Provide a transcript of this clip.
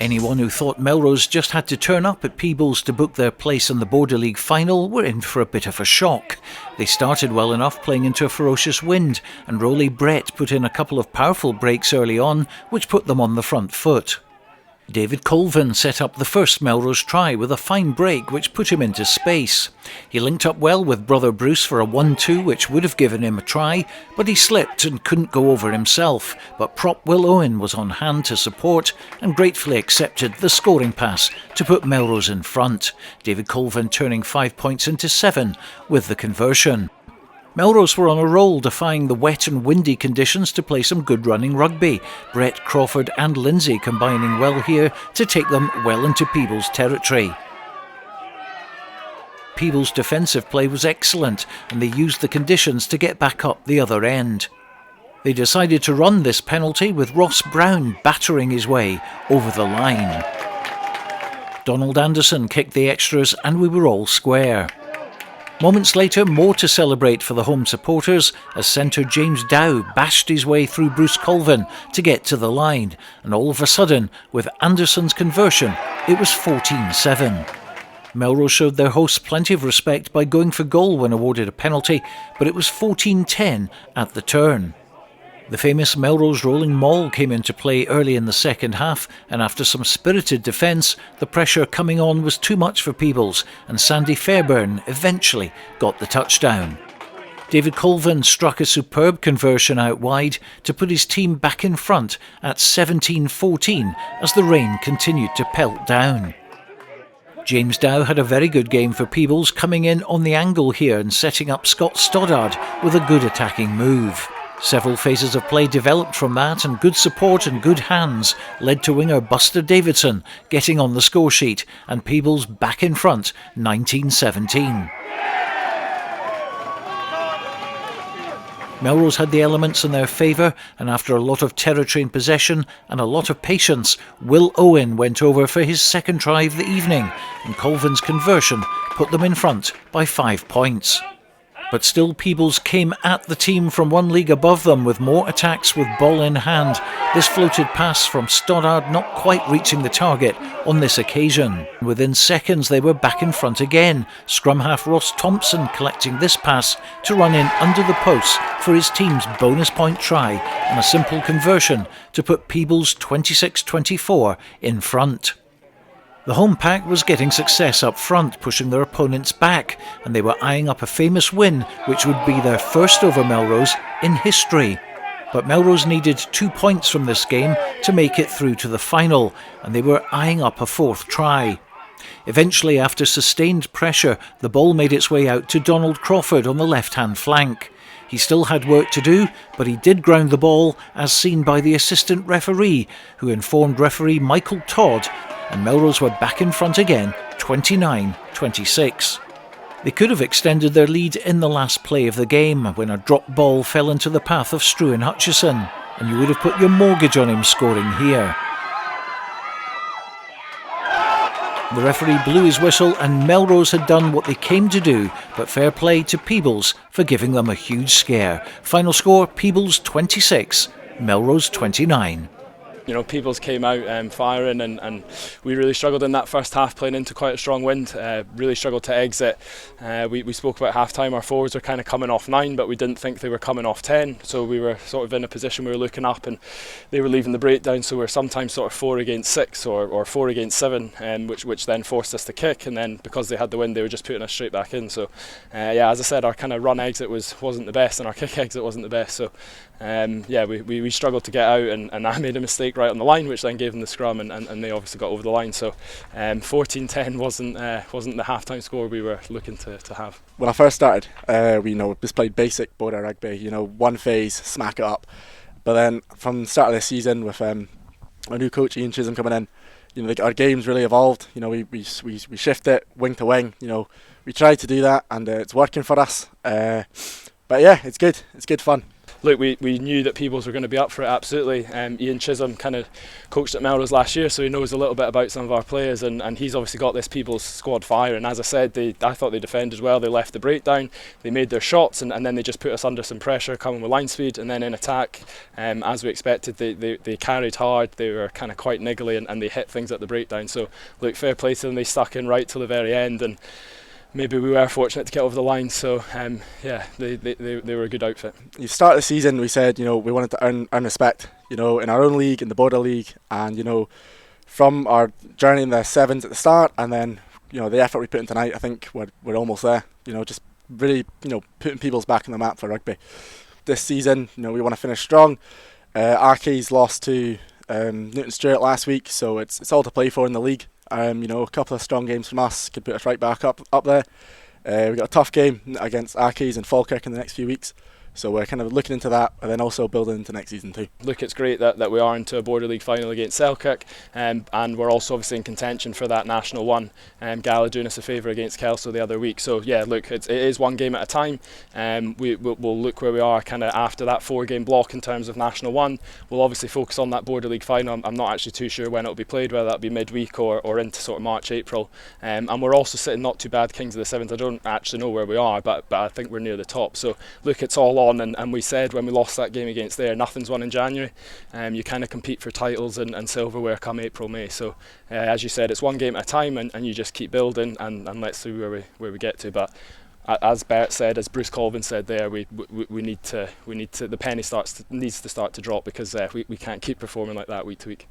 Anyone who thought Melrose just had to turn up at Peebles to book their place in the Border League final were in for a bit of a shock. They started well enough, playing into a ferocious wind, and Rolly Brett put in a couple of powerful breaks early on, which put them on the front foot. David Colvin set up the first Melrose try with a fine break which put him into space. He linked up well with brother Bruce for a 1-2 which would have given him a try, but he slipped and couldn't go over himself. But prop Will Owen was on hand to support and gratefully accepted the scoring pass to put Melrose in front. David Colvin turning 5 points into 7 with the conversion. Melrose were on a roll, defying the wet and windy conditions to play some good running rugby. Brett, Crawford and Lindsay combining well here to take them well into Peebles territory. Peebles' defensive play was excellent and they used the conditions to get back up the other end. They decided to run this penalty with Ross Brown battering his way over the line. Donald Anderson kicked the extras and we were all square. Moments later, more to celebrate for the home supporters as centre James Dow bashed his way through Bruce Colvin to get to the line, and all of a sudden, with Anderson's conversion, it was 14-7. Melrose showed their hosts plenty of respect by going for goal when awarded a penalty, but it was 14-10 at the turn. The famous Melrose rolling maul came into play early in the second half, and after some spirited defence, the pressure coming on was too much for Peebles, and Sandy Fairbairn eventually got the touchdown. David Colvin struck a superb conversion out wide to put his team back in front at 17-14 as the rain continued to pelt down. James Dow had a very good game for Peebles, coming in on the angle here and setting up Scott Stoddard with a good attacking move. Several phases of play developed from that, and good support and good hands led to winger Buster Davidson getting on the score sheet and Peebles back in front 19-17. Melrose had the elements in their favour, and after a lot of territory in possession and a lot of patience, Will Owen went over for his second try of the evening, and Colvin's conversion put them in front by 5 points. But still Peebles came at the team from one league above them with more attacks with ball in hand. This floated pass from Stoddard not quite reaching the target on this occasion. Within seconds they were back in front again. Scrum half Ross Thompson collecting this pass to run in under the posts for his team's bonus point try and a simple conversion to put Peebles 26-24 in front. The home pack was getting success up front, pushing their opponents back, and they were eyeing up a famous win which would be their first over Melrose in history. But Melrose needed 2 points from this game to make it through to the final, and they were eyeing up a fourth try. Eventually, after sustained pressure, the ball made its way out to Donald Crawford on the left-hand flank. He still had work to do, but he did ground the ball, as seen by the assistant referee, who informed referee Michael Todd, and Melrose were back in front again, 29-26. They could have extended their lead in the last play of the game when a drop ball fell into the path of Struan Hutchison, and you would have put your mortgage on him scoring here. The referee blew his whistle and Melrose had done what they came to do, but fair play to Peebles for giving them a huge scare. Final score, Peebles 26, Melrose 29. You know, Peebles came out firing and we really struggled in that first half, playing into quite a strong wind, really struggled to exit. We spoke about half-time, our forwards were kind of coming off 9, but we didn't think they were coming off 10, so we were sort of in a position we were looking up and they were leaving the breakdown, so we were sometimes sort of 4 against 6 or 4 against 7, which then forced us to kick, and then because they had the wind they were just putting us straight back in. So yeah, as I said, our kind of run exit wasn't the best and our kick exit wasn't the best, so yeah, we struggled to get out and I made a mistake right on the line, which then gave them the scrum and they obviously got over the line. So 14-10 wasn't the half-time score we were looking to have. When I first started, we just played basic border rugby, one phase, smack it up. But then from the start of the season with our new coach Ian Chisholm coming in, our game's really evolved. We shift it wing to wing. We tried to do that and it's working for us. But yeah, it's good fun. look, we knew that Peebles were going to be up for it, absolutely. Ian Chisholm kind of coached at Melrose last year, so he knows a little bit about some of our players, and he's obviously got this Peebles squad fire. And as I said, I thought they defended well. They left the breakdown, they made their shots, and then they just put us under some pressure coming with line speed, and then in attack, as we expected, they carried hard. They were kind of quite niggly, and they hit things at the breakdown. So look, fair play to them. They stuck in right till the very end, and maybe we were fortunate to get over the line. So yeah, they were a good outfit. You start the season, we said, you know, we wanted to earn respect, you know, in our own league, in the Border League, and you know, from our journey in the sevens at the start, and then you know the effort we put in tonight, I think we're almost there. You know, just really, you know, putting Peebles back on the map for rugby. This season, you know, we want to finish strong. Arkeys lost to Newton Stewart last week, so it's all to play for in the league. You know, a couple of strong games from us could put us right back up there. We've got a tough game against Arkeys and Falkirk in the next few weeks, so we're kind of looking into that, and then also building into next season too. Look, it's great that we are into a Border League final against Selkirk, and we're also obviously in contention for that National 1 gala, doing us a favour against Kelso the other week. So yeah, look, it is one game at a time. We'll look where we are kind of after that 4-game block in terms of National 1. We'll obviously focus on that Border League final. I'm not actually too sure when it'll be played, whether that'll be midweek or into sort of March, April. And we're also sitting not too bad Kings of the Sevens. I don't actually know where we are, but I think we're near the top. So look, it's all on, and we said when we lost that game against there, nothing's won in January. You kind of compete for titles and silverware come April, May. So as you said, it's one game at a time, and you just keep building, and let's see where we get to. But as Bert said, as Bruce Colvin said there, we need to the penny needs to start to drop, because we can't keep performing like that week to week.